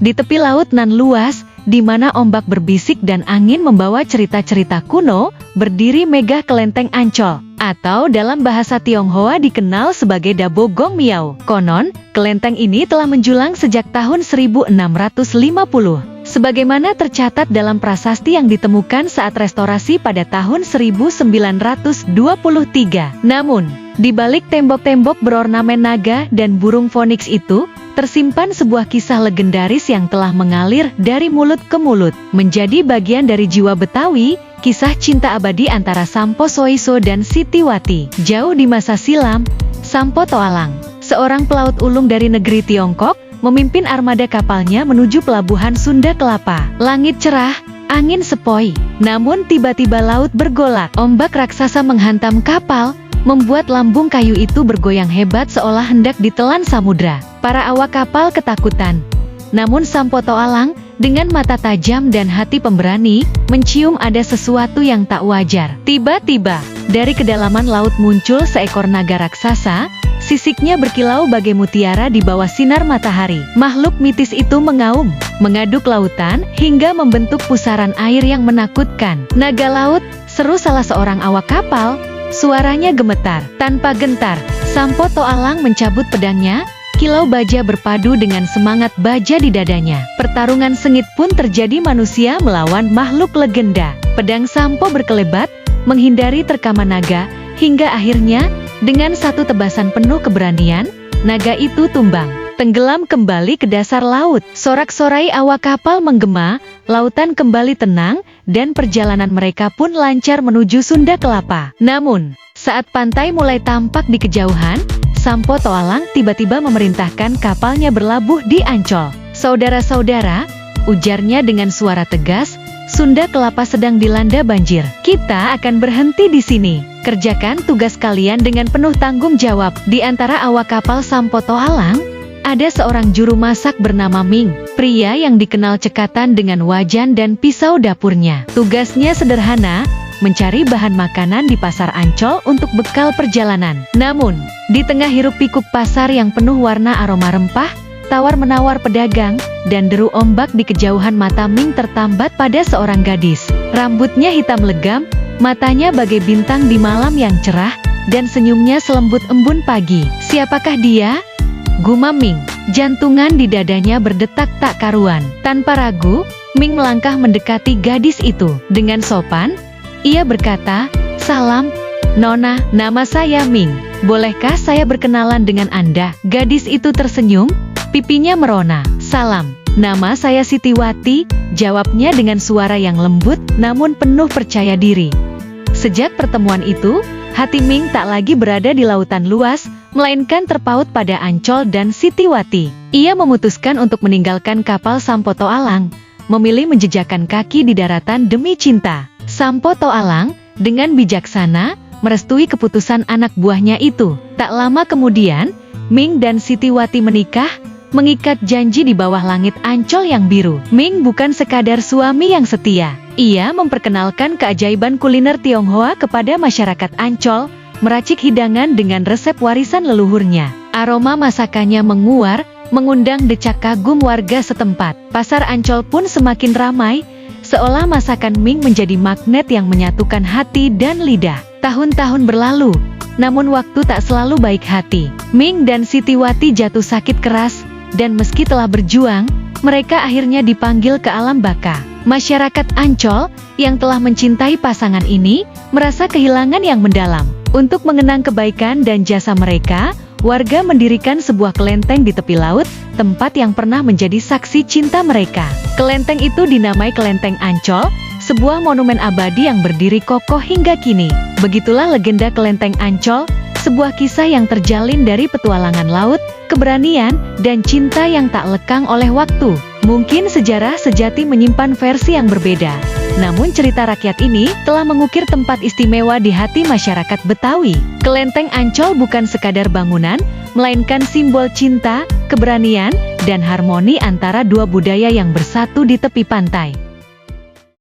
Di tepi laut nan luas, di mana ombak berbisik dan angin membawa cerita-cerita kuno, berdiri megah kelenteng Ancol, atau dalam bahasa Tionghoa dikenal sebagai Dabo Gong Miao. Konon, kelenteng ini telah menjulang sejak tahun 1650. Sebagaimana tercatat dalam prasasti yang ditemukan saat restorasi pada tahun 1923. Namun, di balik tembok-tembok berornamen naga dan burung phoenix itu, tersimpan sebuah kisah legendaris yang telah mengalir dari mulut ke mulut. Menjadi bagian dari jiwa Betawi, kisah cinta abadi antara Sampo Soiso dan Sitiwati. Jauh di masa silam, Sampo Toalang, seorang pelaut ulung dari negeri Tiongkok, memimpin armada kapalnya menuju pelabuhan Sunda Kelapa. Langit cerah, angin sepoi. Namun tiba-tiba laut bergolak. Ombak raksasa menghantam kapal, membuat lambung kayu itu bergoyang hebat seolah hendak ditelan samudra. Para awak kapal ketakutan. Namun Sampo Toalang, dengan mata tajam dan hati pemberani, mencium ada sesuatu yang tak wajar. Tiba-tiba, dari kedalaman laut muncul seekor naga raksasa. Sisiknya berkilau bagai mutiara di bawah sinar matahari. Makhluk mitis itu mengaum, mengaduk lautan, hingga membentuk pusaran air yang menakutkan. Naga laut, seru salah seorang awak kapal. Suaranya gemetar. Tanpa gentar, Sampo Toalang mencabut pedangnya. Kilau baja berpadu dengan semangat baja di dadanya. Pertarungan sengit pun terjadi, manusia melawan makhluk legenda. Pedang Sampo berkelebat, menghindari terkaman naga, hingga akhirnya, dengan satu tebasan penuh keberanian, naga itu tumbang, tenggelam kembali ke dasar laut. Sorak-sorai awak kapal menggema, lautan kembali tenang, dan perjalanan mereka pun lancar menuju Sunda Kelapa. Namun, saat pantai mulai tampak di kejauhan, Sampo Toalang tiba-tiba memerintahkan kapalnya berlabuh di Ancol. "Saudara-saudara," ujarnya dengan suara tegas, "Sunda Kelapa sedang dilanda banjir. Kita akan berhenti di sini. Kerjakan tugas kalian dengan penuh tanggung jawab." Di antara awak kapal Sampo Toalang, ada seorang juru masak bernama Ming, pria yang dikenal cekatan dengan wajan dan pisau dapurnya. Tugasnya sederhana, mencari bahan makanan di pasar Ancol untuk bekal perjalanan. Namun, di tengah hiruk-pikuk pasar yang penuh warna aroma rempah, tawar-menawar pedagang, dan deru ombak di kejauhan, mata Ming tertambat pada seorang gadis. Rambutnya hitam legam, matanya bagai bintang di malam yang cerah, dan senyumnya selembut embun pagi. "Siapakah dia?" gumam Ming. Jantungan di dadanya berdetak tak karuan. Tanpa ragu, Ming melangkah mendekati gadis itu. Dengan sopan, ia berkata, "Salam, Nona, nama saya Ming. Bolehkah saya berkenalan dengan Anda?" Gadis itu tersenyum, pipinya merona. "Salam, nama saya Sitiwati," jawabnya dengan suara yang lembut namun penuh percaya diri. Sejak pertemuan itu, hati Ming tak lagi berada di lautan luas, melainkan terpaut pada Ancol dan Sitiwati. Ia memutuskan untuk meninggalkan kapal Sampo Toalang, memilih menjejakkan kaki di daratan demi cinta. Sampo Toalang, dengan bijaksana, merestui keputusan anak buahnya itu. Tak lama kemudian, Ming dan Sitiwati menikah, mengikat janji di bawah langit Ancol yang biru. Ming bukan sekadar suami yang setia. Ia memperkenalkan keajaiban kuliner Tionghoa kepada masyarakat Ancol, meracik hidangan dengan resep warisan leluhurnya. Aroma masakannya menguar, mengundang decak kagum warga setempat. Pasar Ancol pun semakin ramai, seolah masakan Ming menjadi magnet yang menyatukan hati dan lidah. Tahun-tahun berlalu, namun waktu tak selalu baik hati. Ming dan Sitiwati jatuh sakit keras, dan meski telah berjuang, mereka akhirnya dipanggil ke alam baka. Masyarakat Ancol, yang telah mencintai pasangan ini, merasa kehilangan yang mendalam. Untuk mengenang kebaikan dan jasa mereka, warga mendirikan sebuah kelenteng di tepi laut, tempat yang pernah menjadi saksi cinta mereka. Kelenteng itu dinamai Kelenteng Ancol, sebuah monumen abadi yang berdiri kokoh hingga kini. Begitulah legenda Kelenteng Ancol, sebuah kisah yang terjalin dari petualangan laut, keberanian, dan cinta yang tak lekang oleh waktu. Mungkin sejarah sejati menyimpan versi yang berbeda, namun cerita rakyat ini telah mengukir tempat istimewa di hati masyarakat Betawi. Kelenteng Ancol bukan sekadar bangunan, melainkan simbol cinta, keberanian, dan harmoni antara dua budaya yang bersatu di tepi pantai.